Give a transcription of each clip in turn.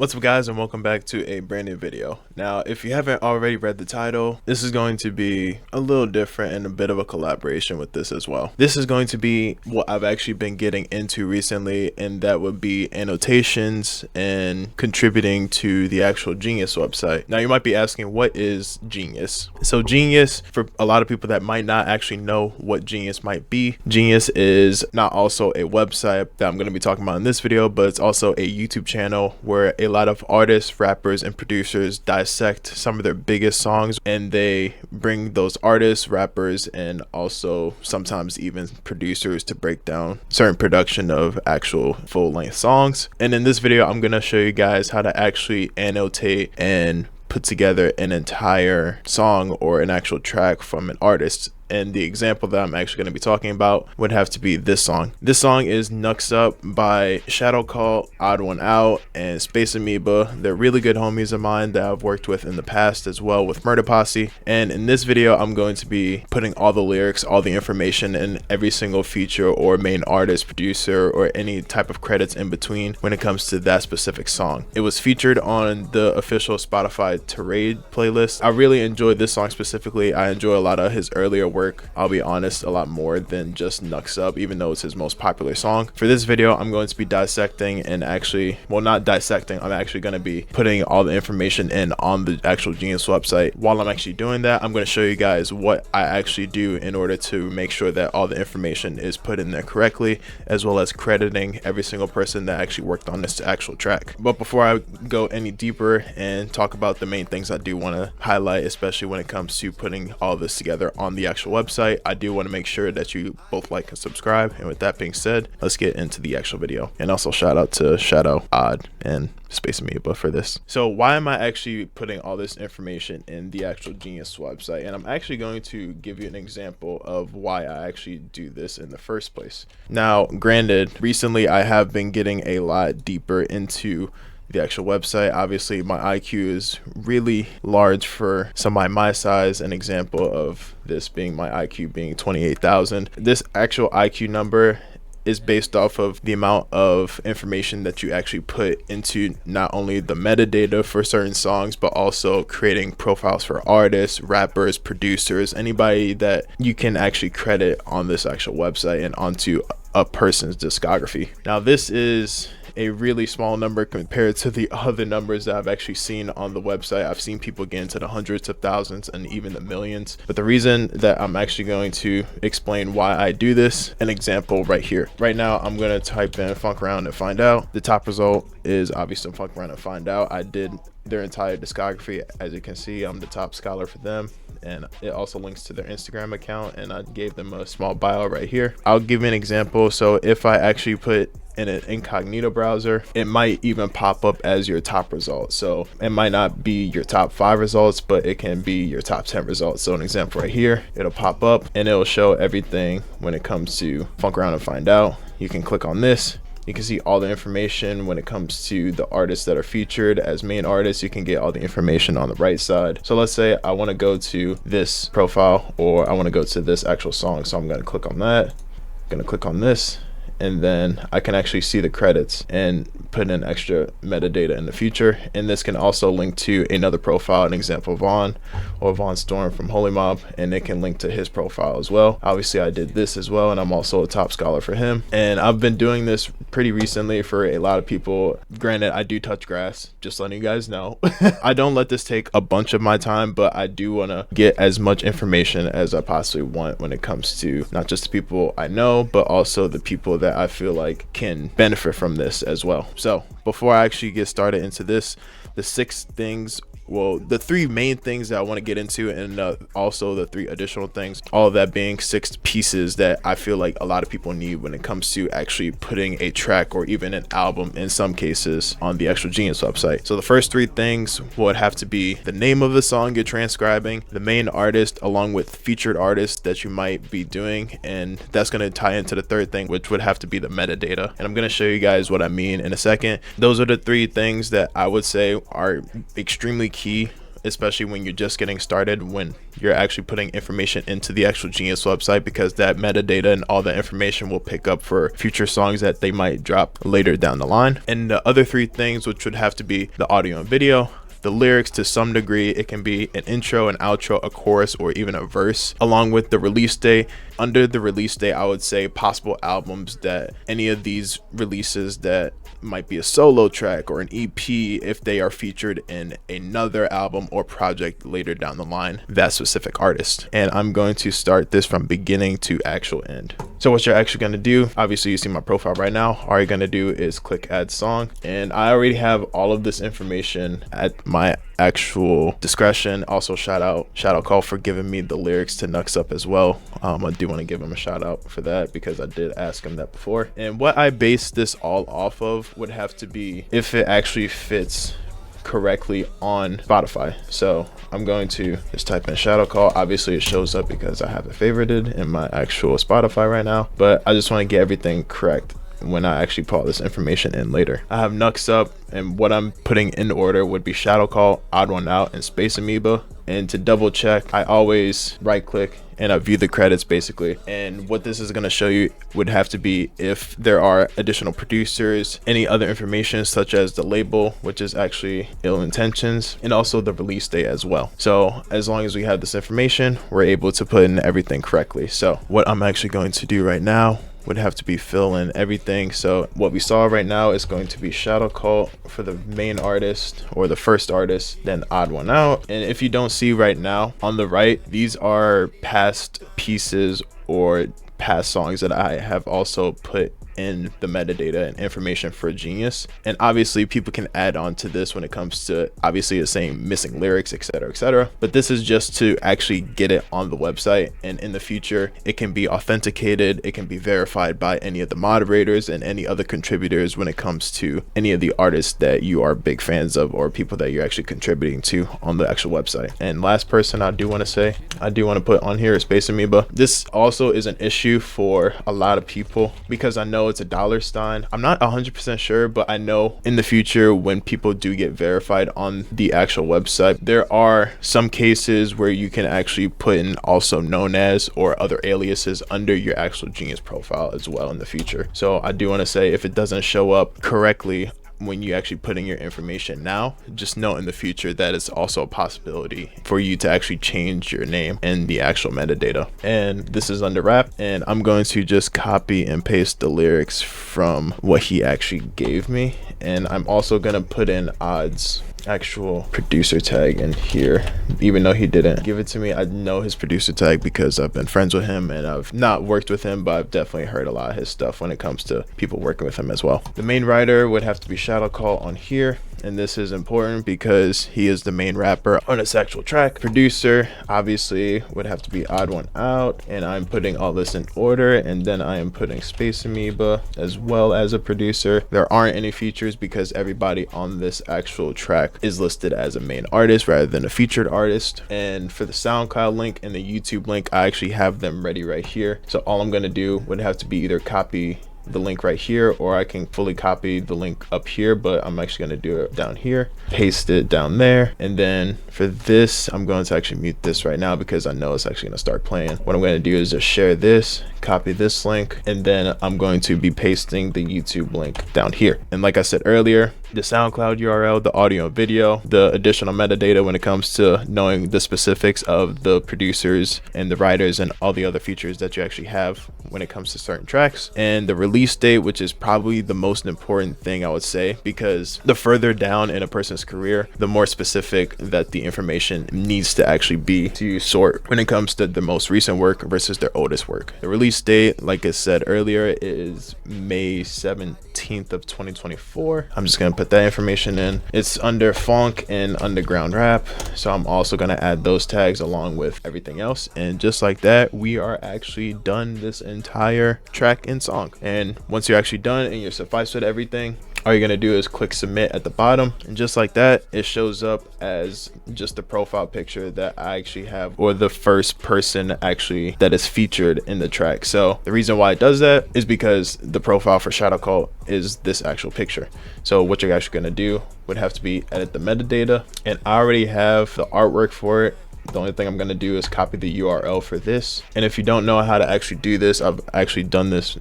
What's up guys, and welcome back to a brand new video. Now if you haven't already read the title, this is going to be a little different and a bit of a collaboration with this as well. This is going to be what I've actually been getting into recently, and that would be annotations and contributing to the actual Genius website. Now you might be asking, what is Genius? So Genius, for a lot of people that might not actually know what Genius might be, Genius is not also a website that I'm going to be talking about in this video, but it's also a YouTube channel where a lot of artists, rappers, and producers dissect some of their biggest songs, and they bring those artists, rappers, and also sometimes even producers to break down certain production of actual full-length songs. And in this video, I'm going to show you guys how to actually annotate and put together an entire song or an actual track from an artist. And the example that I'm actually going to be talking about would have to be this song. This song is Knucks Up by SHDW.CULT, Odd One Out, and Spaceamoeba. They're really good homies of mine that I've worked with in the past as well with Murder Posse. And in this video, I'm going to be putting all the lyrics, all the information, and every single feature or main artist, producer, or any type of credits in between when it comes to that specific song. It was featured on the official Spotify Tirade playlist. I really enjoyed this song specifically. I enjoy a lot of his earlier work, I'll be honest, a lot more than just Knucks Up, even though it's his most popular song. For this video, I'm going to be dissecting and actually, well, not dissecting, I'm actually going to be putting all the information in on the actual Genius website. While I'm actually doing that, I'm going to show you guys what I actually do in order to make sure that all the information is put in there correctly, as well as crediting every single person that actually worked on this actual track. But before I go any deeper and talk about the main things I do want to highlight, especially when it comes to putting all this together on the actual website, I do want to make sure that you both like and subscribe. And with that being said, let's get into the actual video. And also shout out to Shadow, Odd, and Spaceamoeba for this. So why am I actually putting all this information in the actual Genius website? And I'm actually going to give you an example of why I actually do this in the first place. Now, granted, recently I have been getting a lot deeper into the actual website. Obviously my IQ is really large for somebody my size. An example of this being my IQ being 28,000. This actual IQ number is based off of the amount of information that you actually put into not only the metadata for certain songs, but also creating profiles for artists, rappers, producers, anybody that you can actually credit on this actual website and onto a person's discography. Now this is a really small number compared to the other numbers that I've actually seen on the website. I've seen people get into the hundreds of thousands and even the millions. But the reason that I'm actually going to explain why I do this, an example right here. Right now, I'm going to type in Phonk around and find out. The top result is obviously Phonk around and find out. I did their entire discography. As you can see, I'm the top scholar for them. And it also links to their Instagram account, and I gave them a small bio right here. I'll give you an example. So if I actually put in an incognito browser, it might even pop up as your top result. So it might not be your top 5 results, but it can be your top 10 results. So an example right here, it'll pop up and it'll show everything when it comes to Phonk around and find out. You can click on this. You can see all the information when it comes to the artists that are featured as main artists. You can get all the information on the right side. So let's say I want to go to this profile, or I want to go to this actual song. So I'm going to click on that. I'm going to click on this, and then I can actually see the credits and put in extra metadata in the future. And this can also link to another profile, an example Vaughn or Vaughn Storm from Holy Mob, and it can link to his profile as well. Obviously I did this as well, and I'm also a top scholar for him. And I've been doing this pretty recently for a lot of people. Granted, I do touch grass, just letting you guys know. I don't let this take a bunch of my time, but I do want to get as much information as I possibly want when it comes to not just the people I know, but also the people that I feel like can benefit from this as well. So before I actually get started into this, the 6 things, well, the 3 main things that I want to get into, and also the 3 additional things, all of that being 6 pieces that I feel like a lot of people need when it comes to actually putting a track or even an album in some cases on the actual Genius website. So the first 3 things would have to be the name of the song you're transcribing, the main artist, along with featured artists that you might be doing, and that's going to tie into the 3rd thing, which would have to be the metadata. And I'm going to show you guys what I mean in a second. Those are the 3 things that I would say are extremely key especially when you're just getting started, when you're actually putting information into the actual Genius website, because that metadata and all the information will pick up for future songs that they might drop later down the line. And the other three things, which would have to be the audio and video, the lyrics to some degree. It can be an intro, an outro, a chorus, or even a verse, along with the release date. Under the release date, I would say possible albums, that any of these releases that might be a solo track or an EP, if they are featured in another album or project later down the line, that specific artist. And I'm going to start this from beginning to actual end. So what you're actually going to do, obviously you see my profile right now, all you're going to do is click add song, and I already have all of this information at my actual discretion. Also shout out call for giving me the lyrics to Knucks up as well. I do want to give him a shout out for that, because I did ask him that before. And what I base this all off of would have to be if it actually fits correctly on Spotify. So I'm going to just type in shadow call. Obviously it shows up because I have it favorited in my actual Spotify right now, but I just want to get everything correct when I actually put all this information in later. I have Knucks up, and what I'm putting in order would be shadow call, odd one out, and Spaceamoeba. And to double check, I always right click and I view the credits basically. And what this is going to show you would have to be if there are additional producers, any other information such as the label, which is actually Ill Intentions, and also the release date as well. So as long as we have this information, we're able to put in everything correctly. So what I'm actually going to do right now would have to be fill in everything. So what we saw right now is going to be shadow call for the main artist or the first artist, then odd one out. And if you don't see right now on the right, these are past pieces or past songs that I have also put in the metadata and information for Genius. And obviously people can add on to this when it comes to obviously the same missing lyrics, etc. But this is just to actually get it on the website, and in the future it can be authenticated, it can be verified by any of the moderators and any other contributors when it comes to any of the artists that you are big fans of or people that you're actually contributing to on the actual website. And last person I do want to put on here is Spaceamoeba. This also is an issue for a lot of people because I know it's a $. I'm not 100% sure, but I know in the future when people do get verified on the actual website, there are some cases where you can actually put in also known as or other aliases under your actual Genius profile as well in the future. So I do want to say, if it doesn't show up correctly when you actually put in your information now, just know in the future that it's also a possibility for you to actually change your name and the actual metadata. And this is under rap, and I'm going to just copy and paste the lyrics from what he actually gave me. And I'm also going to put in Odd's actual producer tag in here, even though he didn't give it to me. I know his producer tag because I've been friends with him, and I've not worked with him, but I've definitely heard a lot of his stuff when it comes to people working with him as well. The main writer would have to be shadow call on here, and this is important because he is the main rapper on this actual track. Producer obviously would have to be odd one out, and I'm putting all this in order, and then I am putting Spaceamoeba as well as a producer. There aren't any features because everybody on this actual track is listed as a main artist rather than a featured artist. And for the SoundCloud link and the YouTube link, I actually have them ready right here. So all I'm going to do would have to be either copy the link right here, or I can fully copy the link up here, but I'm actually going to do it down here, paste it down there. And then for this, I'm going to actually mute this right now because I know it's actually going to start playing. What I'm going to do is just share this, copy this link, and then I'm going to be pasting the YouTube link down here. And like I said earlier, the SoundCloud URL, the audio and video, the additional metadata when it comes to knowing the specifics of the producers and the writers and all the other features that you actually have when it comes to certain tracks, and the release date, which is probably the most important thing I would say, because the further down in a person's career, the more specific that the information needs to actually be to sort when it comes to the most recent work versus their oldest work. The release date, like I said earlier, is May 17th of 2024. I'm just gonna put that information in. It's under Phonk and underground rap, so I'm also gonna add those tags along with everything else. And just like that, we are actually done this entire track and song. And once you're actually done and you're sufficed with everything, all you're going to do is click submit at the bottom, and just like that, it shows up as just the profile picture that I actually have, or the first person actually that is featured in the track. So the reason why it does that is because the profile for SHDW.CULT is this actual picture. So what you're actually going to do would have to be edit the metadata, and I already have the artwork for it. The only thing I'm going to do is copy the URL for this. And if you don't know how to actually do this, I've actually done this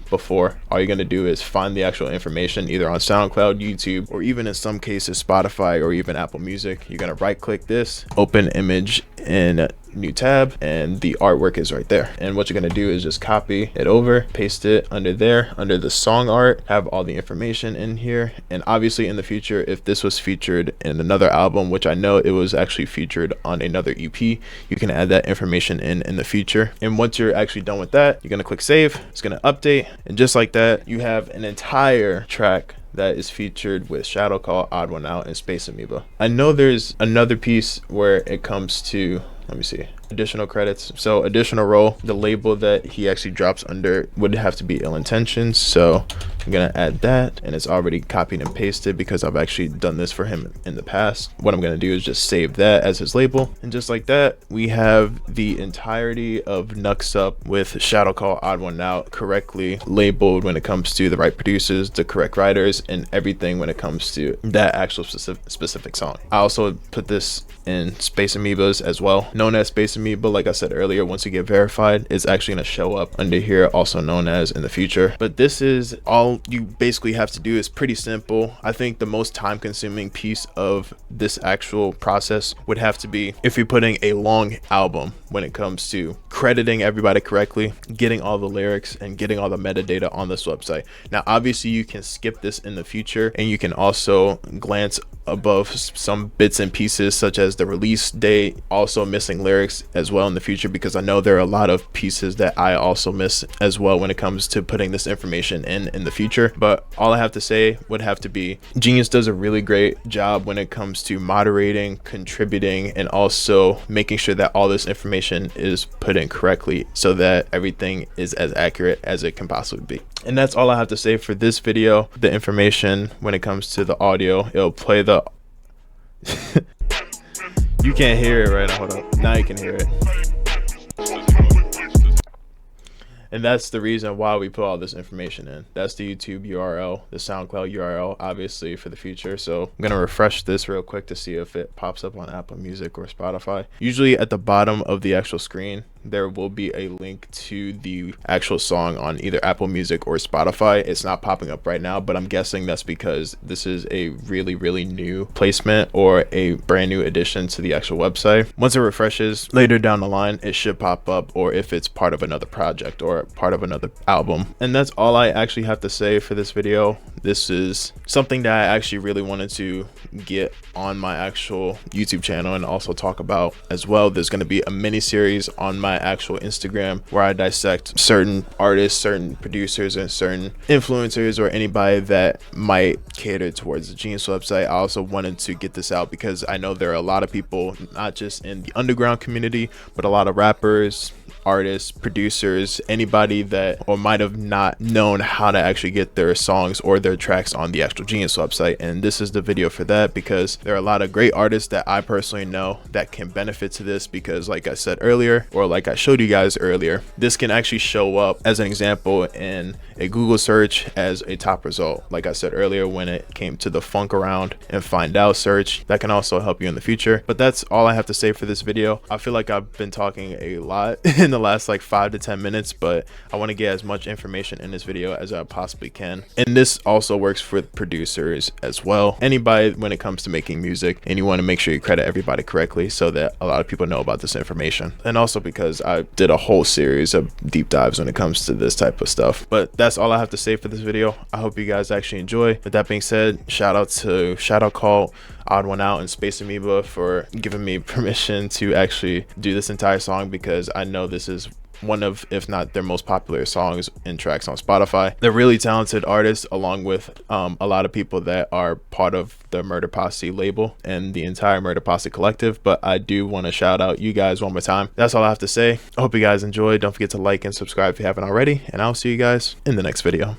before. All you're going to do is find the actual information either on SoundCloud, YouTube, or even in some cases Spotify or even Apple Music. You're going to right click this, open image in new tab, and the artwork is right there. And what you're going to do is just copy it over, paste it under there, under the song art, have all the information in here. And obviously in the future, if this was featured in another album, which I know it was actually featured on another EP, you can add that information in the future. And once you're actually done with that, you're going to click save. It's going to update, and just like that, you have an entire track that is featured with SHDW.CULT, Odd One Out, and Spaceamoeba. I know there's another piece where it comes to, let me see, additional credits. So additional role, the label that he actually drops under would have to be Ill Intentions. So I'm gonna add that, and it's already copied and pasted because I've actually done this for him in the past. What I'm gonna do is just save that as his label, and just like that, we have the entirety of Knucks Up with SHDW.CULT, Odd One Out correctly labeled when it comes to the right producers, the correct writers, and everything when it comes to that actual specific song. I also put this in Spaceamoebas as well, known as Spaceamoeba. Like I said earlier, once you get verified, it's actually going to show up under here, also known as in the future. But this is all you basically have to do. Is pretty simple. I think the most time consuming piece of this actual process would have to be if you're putting a long album, when it comes to crediting everybody correctly, getting all the lyrics, and getting all the metadata on this website. Now obviously you can skip this in the future, and you can also glance above some bits and pieces such as the release date, also missing lyrics as well in the future, because I know there are a lot of pieces that I also miss as well when it comes to putting this information in the future. But all I have to say would have to be Genius does a really great job when it comes to moderating, contributing, and also making sure that all this information is put in correctly so that everything is as accurate as it can possibly be. And that's all I have to say for this video. The information when it comes to the audio, it'll play the you can't hear it right now. Hold up. Now you can hear it. And that's the reason why we put all this information in. That's the YouTube URL, the SoundCloud URL, obviously for the future. So I'm gonna refresh this real quick to see if it pops up on Apple Music or Spotify. Usually at the bottom of the actual screen, there will be a link to the actual song on either Apple Music or Spotify. It's not popping up right now, but I'm guessing that's because this is a really new placement or a brand new addition to the actual website. Once it refreshes later down the line, it should pop up, or if it's part of another project or part of another album. And that's all I actually have to say for this video. This is something that I actually really wanted to get on my actual YouTube channel and also talk about as well. There's going to be a mini series on my actual Instagram where I dissect certain artists, certain producers, and certain influencers, or anybody that might cater towards the Genius website. I also wanted to get this out because I know there are a lot of people, not just in the underground community, but a lot of rappers, artists, producers, anybody that or might have not known how to actually get their songs or their tracks on the actual Genius website. And this is the video for that, because there are a lot of great artists that I personally know that can benefit to this, because like I said earlier, or like I showed you guys earlier, this can actually show up as an example in a Google search as a top result. Like I said earlier, when it came to the Phonk around and find out search, that can also help you in the future. But that's all I have to say for this video. I feel like I've been talking a lot in the last like 5 to 10 minutes, but I want to get as much information in this video as I possibly can. And this also works for producers as well, anybody when it comes to making music, and you want to make sure you credit everybody correctly so that a lot of people know about this information. And also because I did a whole series of deep dives when it comes to this type of stuff. But that's all I have to say for this video. I hope you guys actually enjoy. With that being said, shout out to SHDW.CULT, Odd One Out, and Spaceamoeba for giving me permission to actually do this entire song, because I know this is one of, if not their most popular songs and tracks on Spotify. They're really talented artists, along with a lot of people that are part of the Murder Posse label and the entire Murder Posse collective. But I do want to shout out you guys one more time. That's all I have to say. I hope you guys enjoyed. Don't forget to like and subscribe if you haven't already, and I'll see you guys in the next video.